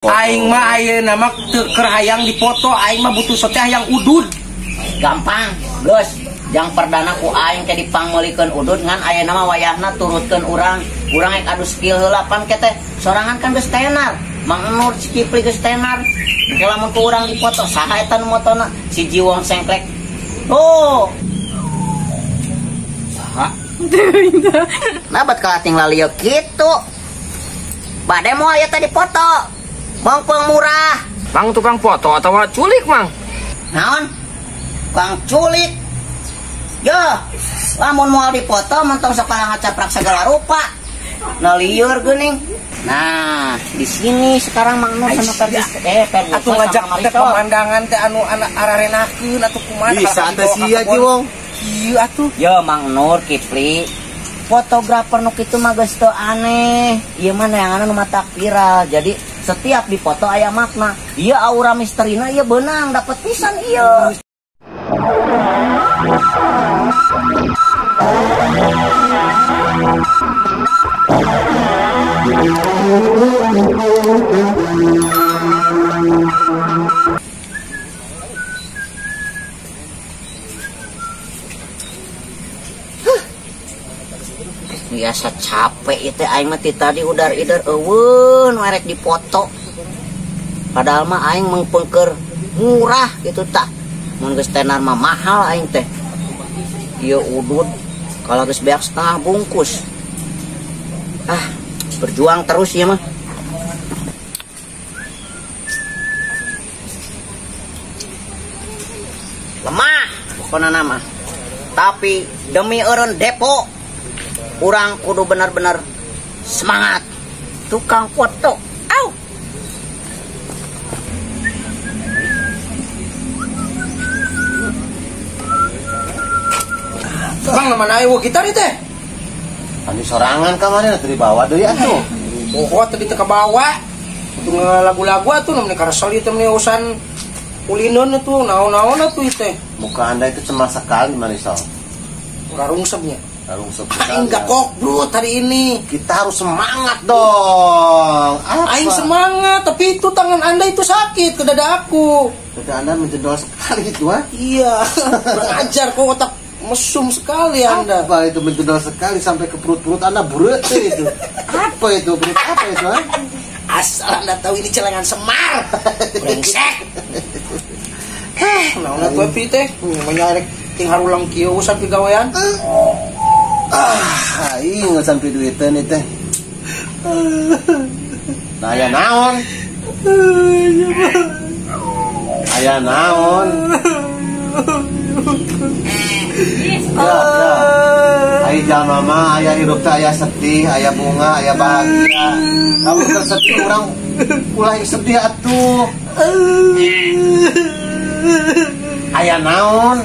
Aing mah ayeuna mah teu keur hayang dipoto, aing mah butuh soteh yang udud. Gampang, Gus. Yang perdana ku aing ke dipangmeulikeun udud ngan ayeuna mah wayahna turutkeun urang. Urang ek adu skill heula pan kete. Sorangan kan geus tenar. Mang Nur Cikipli geus tenar. Engke lamun ku urang dipoto saha eta nu motona? Si Jiwong Sengklek. Oh. Saha? Nabat kalating lalieu kitu. Bade moal aya teh dipoto. Bang pemurah, Bang tukang foto atau culik, Mang? naon? Kang culik. Yo, lamun moal dipoto mentong sakala ngacaprak segala rupa. Na lieur geuning. Nah, di sini sekarang Mang Nur sama Ferdi Ferdi Atuh ngajak teh pemandangan teh anu ararenakeun atuh kumaha? Bisa teh sia Jiwong. Ieu atuh. Yo Mang Nur Kipli. Fotografer nu kitu mah geus teu aneh. Ieu mah neangan nu matak viral. Jadi setiap dipoto aya makna. Ieu aura misterina ieu beunang dapet pisan ieu. Biasa capek itu aing mah ti tadi udar-idar eueun merek dipoto. Padahal mah aing mengpengker murah gitu tah. Mun geus tenar mah mahal aing teh. Ieu udud kalau geus beak setengah bungkus. Ah, berjuang terus ya mah. Lemah pokona nama. Tapi demi eureun depo urang kudu benar-benar semangat. Tukang foto. Au. Bang mana aya gitar ieu teh? Anu sorangan kamari teh dibawa deui atuh. Poho teh teu kabawa. Untuk lagu-lagu atuh namanya karesel ieu teh usan kulineun atuh naon-naon atuh ieu teh. Muka Anda itu cemas sekali Marisol. Garungsepnya. Aing Aing gak kokbrut hari ini. Kita harus semangat dong. Apa? Aing semangat, tapi itu tangan Anda itu sakit ke dada aku. Dada Anda menjendol sekali itu, ha? Iya, kurang ajar kok otak mesum sekali Anda. Apa itu menjendol sekali sampai ke perut-perut Anda buret itu? Apa itu? Perut apa itu, ha? Asal Anda tahu ini celengan Semar. Brengsek. Nah, udah gue teh, menyarek ting harulang kieu usan pigawean. Aing sampai duitan itu teh. Nah, aya naon? Aya naon? Ya. Aya jalma mah aya hirup teh aya sedih, aya bunga, aya bahagia. Kamu tersedih urang ulah sedih atuh. Aya naon?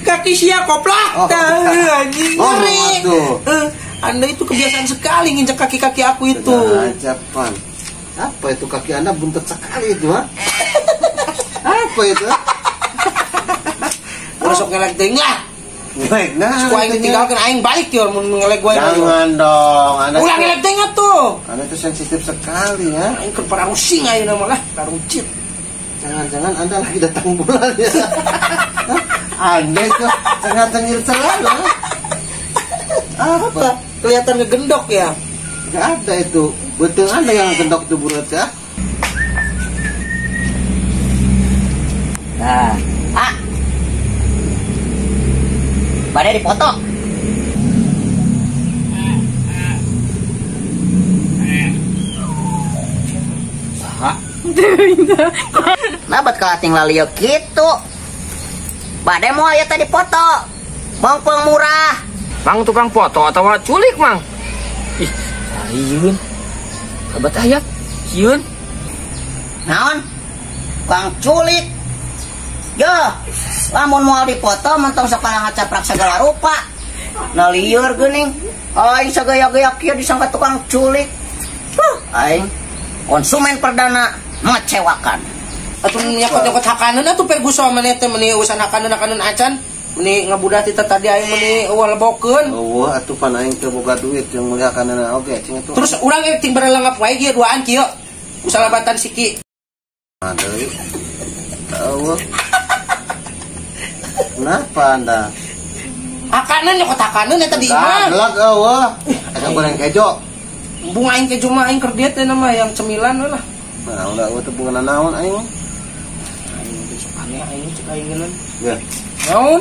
Kaki sia koplak. Anjing ngeri. Anda itu kebiasaan sekali nginjak kaki-kaki aku itu. Ajapan. Apa itu kaki Anda buntut sekali itu, ha? Apa itu? Masuk ngelek deung lah. Baik, nah. Suku aing ditinggalkeun aing balik ya mun ngelek gue. Jangan dong. Anda ulah ngelek deung atuh. Anda itu sensitif sekali, ya. Aing keur parangusing ayeuna mah lah, karuncit. Jangan-jangan Anda lagi datang bulan ya. Anda itu cengar-cengir selalu. Apa? Kelihatan ngegendok ya? Gak ada itu. Betul Anda yang gendok itu bulat ya. Nah, pada dipoto. Saha? Nabat kalating lalieu kitu. Bade moal aya teh dipoto. Bang pemurah. Bang tukang foto atau culik, Mang? Ih, ayun. Kabat ayat, yun. Naon? Kang culik. Yo, lamun moal dipoto mentong sakala ngacaprak segala rupa. Na lieur geuning. Aing sagaya-gaya kieu disangka tukang culik. Aing konsumen perdana mengecewakan. Atuh nyakot-nyakot hakaneun atuh perguso maneh teh meuni usan hakaneun acan. Meuni ngabudah ti tadi aing meuni eueuh lebokeun. Eueuh atuh pan aing teu boga duit yang mulia kana oge cing itu. Terus urang ting barelengap wae kieu duaan kieu. Usalabatan Siki. Aduh. Tahu. Kenapa Anda? Akanan ya kota kanan eta di imah. Galak eueuh. Asa goreng kejo. Bunga aing keju mah aing keur diet teh nama yang cemilan we lah. Nah, udah teu bunga naon aing. Aing besok aneh aing cek aing geuleuh. Ya. Naon?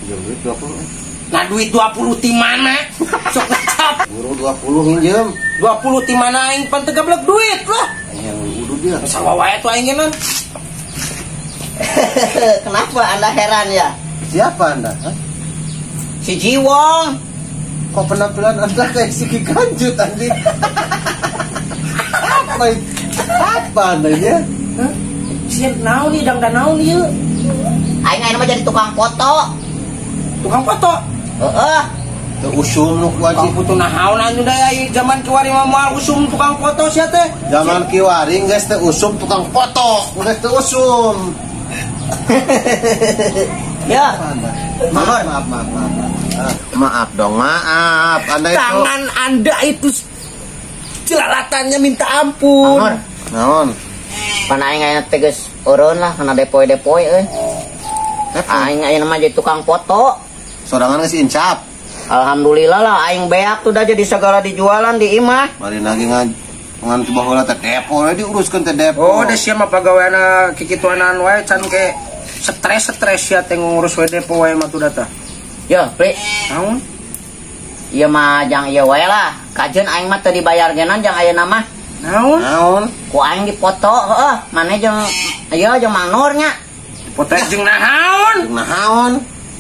Jeung duit 20. Nah duit 20 ti mana? Sok ngecap. Buru 20 hinjeum. 20 ti mana aing pan teu gablek duit lah. Yang udah dia. Sawa wae tuh aing geuleuh. Kenapa Anda heran ya? Siapa Anda? Hah? Si Jiwong. Kok penampilan Anda kayak Siki Kanjut tadi? Apa Anda ya? Hah? Sian naon nih dang naon ieu? Aing mah jadi tukang foto. Tukang foto. Heeh. Teu usum nu Wajib wajib. butuh nahaun anu da ai zaman kiwari mah moal usum tukang foto sia teh. Zaman kiwari geus teu usum tukang foto, geus teu usum. Ya. Maaf. Maaf dong, maaf. Anda itu Tangan Anda itu celalatannya minta ampun. Amor. naon? Pan aing aya teh geus eureun lah kana depoy-depoy euy. Aing aya mah jadi tukang foto. Sorangan geus incap. Alhamdulillah lah aing beak tuh dah jadi segala dijualan di imah. Bari lagi ngan coba heula teh depo we diuruskeun teh depo. Oh, da sia mah pagaweana kikituanan wae can ke stres sia teh ngurus we depo wae mah tuh data. Yo, Pri. Naon? Ieu mah jang ieu wae lah. Kajeun aing mah teu dibayar genan jang ayeuna mah. Naon? Naon? Ku aing dipoto heeh, maneh jeung ieu jeung Mang Nur nya. Foto jeung nahaun? Jeung naon?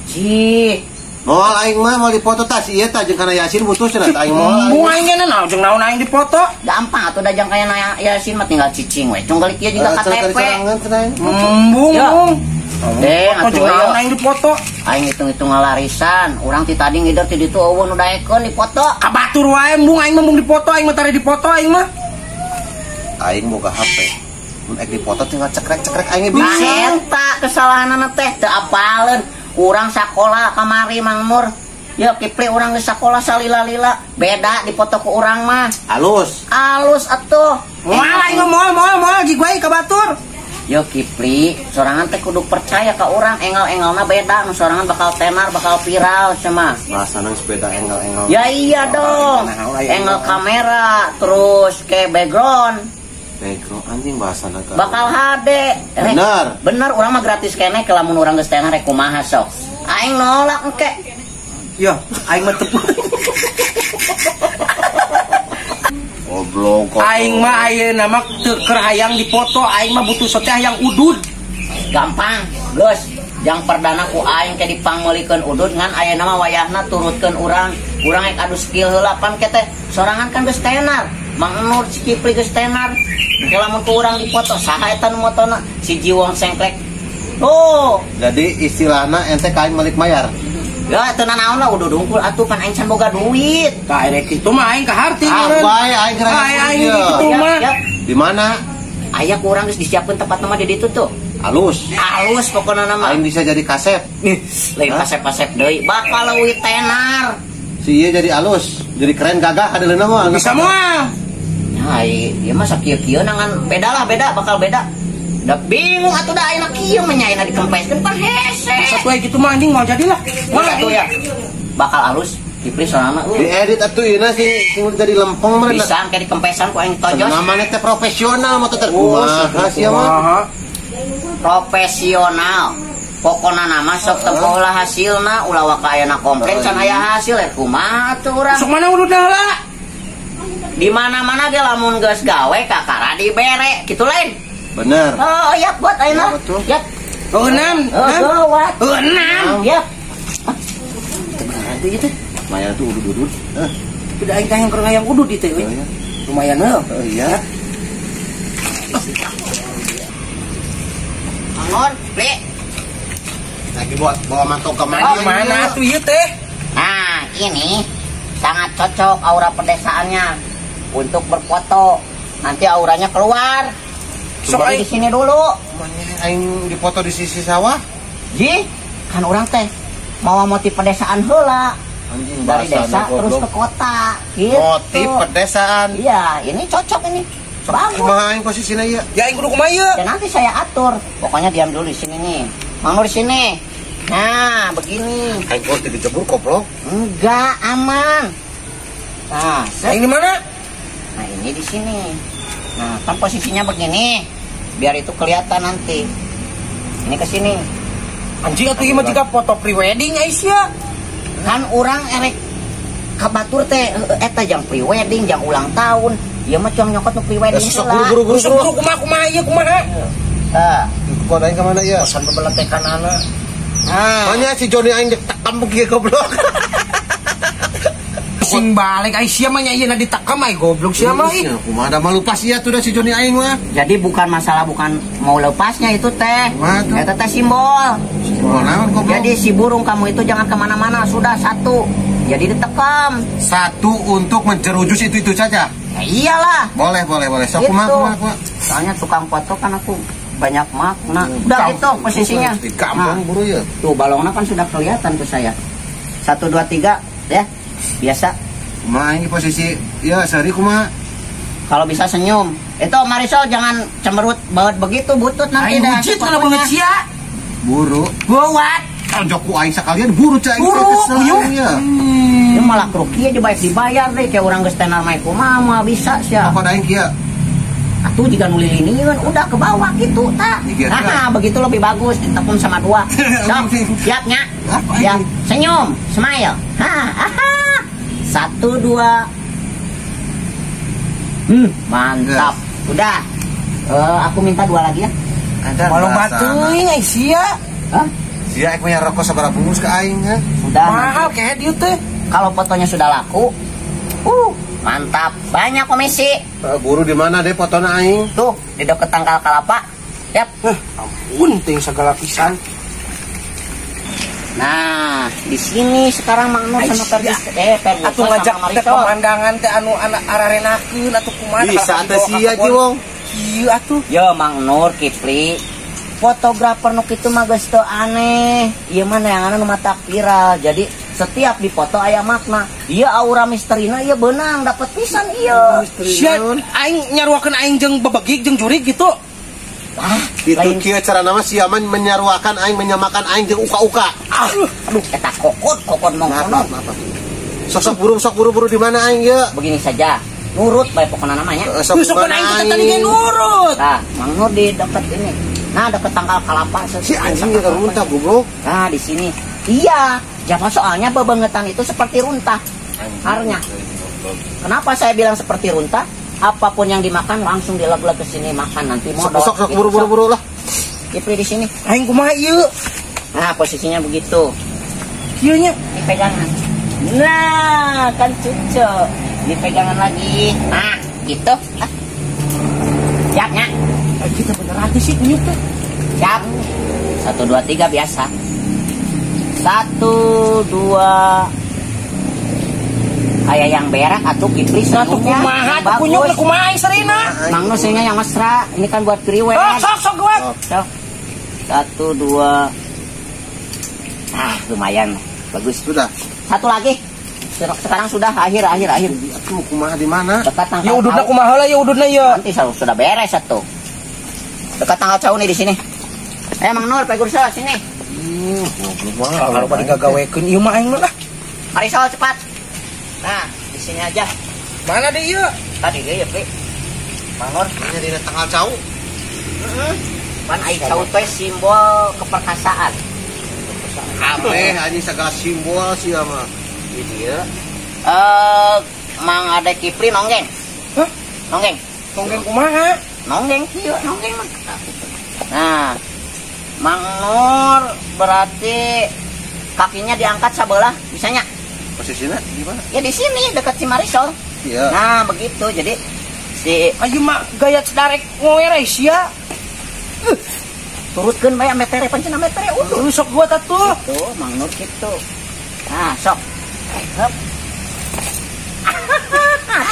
Cih. Moal aing mah mau dipoto tah si ieu tah jeung kana Yasin butuh cenah tah aing moal. Bunga aing geuna naon jeung naon aing difoto? Gampang atuh da jang kaya Yasin mah tinggal cicing we. Cung geulik ieu juga KTP. Embung. Ya. Deh, Foto atuh jeung naon ieu. aing difoto? Aing hitung-hitung ngalarisan. Urang ti tadi ngider ti ditu eueun nu daekeun dipoto. Kabatur wae embung aing mah mung difoto aing mah tare difoto aing mah. Aing boga HP. Mun ek dipoto tinggal cekrek-cekrek aing Nah, bisa. eta kesalahanana teh teu apaleun. Urang sakola kamari Mang Nur. Ya Kipli urang geus sakola salila-lila. Beda dipoto ku urang mah. Halus. Alus atuh. Moal aing mah moal gi gue kabatur. Yo Kipli, sorangan teh kudu percaya ka urang, engel-engelna beda, nu sorangan bakal tenar, bakal viral cenah. Bahasana sepeda engel-engel. Ya iya dong. Engel kamera, terus ke background Bego anjing bahasana ka. bakal HD. Bener. Bener urang mah gratis kene ke lamun urang geus tenar rek kumaha sok. Aing nolak engke. Yo, aing mah teu Goblok. aing mah ayeuna mah teu keur hayang dipoto, aing mah butuh sote hayang udud. Gampang, geus. Jang perdana ku aing ke dipangmeulikeun udud ngan ayeuna mah wayahna turutkeun urang. Urang ek adu skill heula pan ke teh. Sorangan kan geus tenar. Mang Nur si Kipli geus tenar. Ke lamun ku urang dipoto saha eta nu motona? Si Jiwong sengklek. Oh, Jadi istilahna ente kain melik mayar. ya teu naon lah udud unggul atuh pan aing can boga duit. Ka erek kitu mah aing kaharti Ah, meureun. bae aing kira Aing kitu Ya, mah. ya. Di mana? Aya ku urang geus disiapkeun tempat nama di ditu tuh. Halus. Alus pokona nama. Aing bisa jadi kaset. Lain pasep-pasep deui. Bakal leuwih tenar. Si ieu jadi halus, jadi keren gagah kadeleuna mah. Bisa moal. Nah, iya mah sakieu-kieu nangan beda lah beda bakal beda. Da bingung atuh da ayeuna kieu menyaina dikempeskeun pan hese. Satu aja gitu mah anjing mau jadilah. Mana tuh ya? Bakal alus Kipli soalna Diedit atuh ieu sih sing jadi lempeng mah. bisa kayak dikempesan ku aing tojos. Namanya teh profesional mah teh kumaha sia mah. Profesional. Pokona nama sok tempoh ulah hasilna ulah waka ayeuna komplain can aya hasil ya kumaha tuh urang. Sok mana udah lah. Di mana-mana ge lamun geus gawe kakara dibere kitu lain. Bener. Oh, iya buat ayeuna. Ya, betul. Ya. Oh, 6. Oh, gawat. 6. Ya. Itu gitu. Mayar tuh udud-udud. Tidak aing tayang keur ngayang udud di teh euy. iya. Lumayan heuh. Oh iya. Angon, Pli. Lagi buat bawa mantong ke Oh, mana tuh ieu teh? Nah, ini sangat cocok aura pedesaannya untuk berfoto. Nanti auranya keluar. Sok Jadi aing di sini dulu. Aing dipoto di sisi sawah. Ji, kan orang teh mau motif pedesaan heula. Anjing Dari bahasana desa terus ke goblok. kota. Gitu. Motif pedesaan. Iya, ini cocok ini. Bagus. Kumaha aing posisinya ya? Ya aing kudu kumaha ieu? Dan nanti saya atur. Pokoknya diam dulu di sini nih. Mang Nur di sini. Nah, begini. Aing kok dijebur koplok. Enggak, aman. Nah, Aing di mana? nah ini di sini. Nah, kan posisinya begini. Biar itu kelihatan nanti. Ini ke sini. Anjing atuh ieu mah jika foto pre-wedding Aisyah. Kan orang erek kabatur teh eta jang pre-wedding, jang ulang tahun. Ieu mah cuma nyokot nu pre-wedding Sok heula. buru-buru. Buru kumaha ieu kumaha? Tah, Kok aing ke mana ya? Pesan bebelet teh kanana. nah. Mana si Joni aing tekam kieu goblok. Sing balik Aisyah mah nya ieu na ditakam ai goblok sia mah ih. Kumaha ada malu pas ya tuh dah si Joni aing mah. Jadi bukan masalah bukan mau lepasnya itu teh. Kumaha tuh? Eta teh simbol. Oh, naon goblok? Jadi si burung kamu itu jangan kemana-mana, sudah satu. Jadi ditekam. Satu untuk menjerujus itu saja. Ya iyalah. Boleh. Sok Gitu. kumaha. Soalnya tukang foto kan aku banyak makna. Udah itu posisinya. Di kampung buru ya. Tuh balongnya kan sudah kelihatan tuh saya. 1, 2, 3 ya. Biasa. Kumaha ini posisi ya sehari kumaha. Kalau bisa senyum. Itu Marisol jangan cemberut banget begitu butut nanti Aing dah. hujit kana banget sia. Buru. Buat. Tonjokku aing sekalian buru cai. Buru, puyuh. Ya. Dia malah kruki aja baik dibayar deh kayak orang geus tenar main kumaha bisa sia. Apa aing kieu? Atuh jika nulilinian udah ke bawah gitu tak. Iya, Nah, begitu lebih bagus ditepung sama 2. Sok, siapnya. Siap. Senyum, smile. Ha. 1, 2. Mantap. Udah. Aku minta 2 lagi ya. Ada Walau batuing Aisyah. Hah? Dia aing punya rokok sabaraha bungkus ke aing ya. Udah. Mahal kayak dieu teh. Kalau fotonya sudah laku, mantap. Banyak komisi. Buru di mana deh fotona aing? Tuh, di dekat tangkal kalapa. Yap. Ampun ting segala pisan. Nah, di sini sekarang Mang Nur sama Ferguson Atuh ngajak teh pemandangan teh anu anak ararenakeun atuh kumaha. Bisa teh sia ji wong. Ieu atuh. Yo Mang Nur Kipli. Fotografer nu kitu mah geus teu aneh. Ieu mah neangan nu mata viral. Jadi setiap dipoto aya makna. Ieu aura misterina ieu beunang dapat pisan ieu. Sia aing nyaruakeun aing jeung bebegik jeung jurig gitu. Ah, Itu lain kieu cara nama siaman menyaruakan aing menyamakan aing jeung uka-uka. aduh eta kokot mong kono. Sok buru-buru di mana aing ya? Begini saja. Nurut bae pokona namanya. Besok kan aing kita tadi ge nurut. Nah, Mang Nur di dekat ini. Nah, dekat tangkal kalapa. Si anjing ya runtah goblok. Nah, di sini. Iya, jangan soalnya bebengetan itu seperti runtah. Harnya. Kenapa saya bilang seperti runtah? Apapun yang dimakan langsung dileg-leg ke sini makan nanti modal. Sok buru-buru lah. Kipri di sini. Aing kumaha ieu? Nah, posisinya begitu. Ieu nya. Dipegangan. Nah, kan cucu. Dipegangan lagi. Nah, gitu. Ah. Siapnya. Kita bener hati sih ini teh. Siap. 1, 2, 3 biasa. 1, 2. Kayak yang berak atau Kipri Satu senyumnya kumaha yang tuh kunyuk bagus. kumaha aing sarina. Mang Nur senyumnya yang mesra. Ini kan buat priwet. Sok gue. So, 1, 2. Ah, lumayan. Bagus. Sudah. Satu lagi. Sekarang sudah akhir. Atuh kumaha di mana? Dekat tanggal Ya ududna Cau. kumaha lah ya ududna ya. Nanti sudah beres satu. Dekat tanggal Cau nih di sini. Mang Nur, Pak Gurso sini. Kalau pada ngagawekeun ieu mah aing mah lah. Mari Sol cepat. Nah, di sini aja. Mana deh ieu? Tadi dia ya, Pri. Mang Nur, Hanya di tanggal cau. pan ai Cau teh simbol keperkasaan. Kabeh anjing sagala simbol sia mah. Dia Mang ada Kipri nonggeng. Hah? Nonggeng. Tonggeng kumaha? Nonggeng kieu, nonggeng mah. Nah, Mang Nur berarti kakinya diangkat sebelah, bisanya. Posisinya gimana? Ya di sini dekat si Marisol. Iya. Nah, begitu. Jadi si Ayo mah gaya cedarek ngoere sia. turutkeun bae metere pancen metere udah. Rusok gua tatuh. Tuh, Mang Nur gitu. Nah, sok. Hep.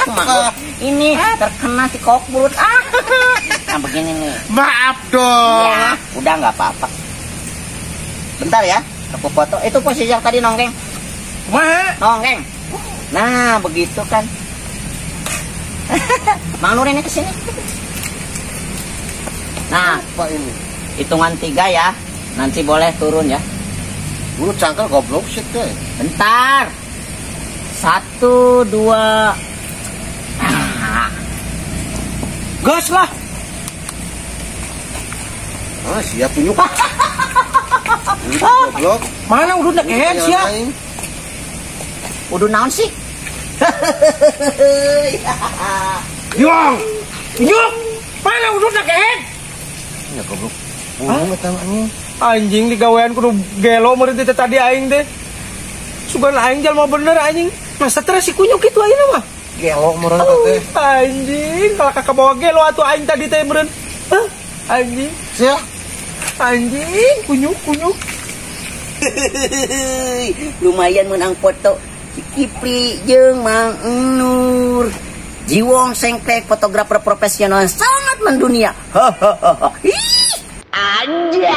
Mang Nur ini terkena si kokbrut. Nah, begini nih. Maaf dong. Ya, udah nggak apa-apa. Bentar ya, aku foto. Itu posisi yang tadi nonggeng. Kumaha? Nonggeng. Nah, begitu kan. Mang Nur ini kesini. Nah, Apa ini? hitungan 3 ya. Nanti boleh turun ya. Bulu cangkal goblok shit deh. Bentar. 1, 2. Gas lah. Ah, siap punyuk. Goblok. Mana udah nak kehead sia? Udah naon sih? Yong. Yuk. Mana udah nak kehead? Ya goblok. Bulu eta anjing. Anjing di gawean kudu gelo meureun teh tadi aing teh. Sugan aing jalma bener anjing. Masa stres si kunyuk kitu ayeuna mah. Gelo meureun teh. Anjing, kalau kakak bawa gelo atuh aing tadi teh meureun. Hah? Anjing. Sia. Anjing, kunyuk. Lumayan menang foto si Kipli jeung Mang Nur. Jiwong Sengklek fotografer profesional sangat mendunia. Hahaha. Anjay.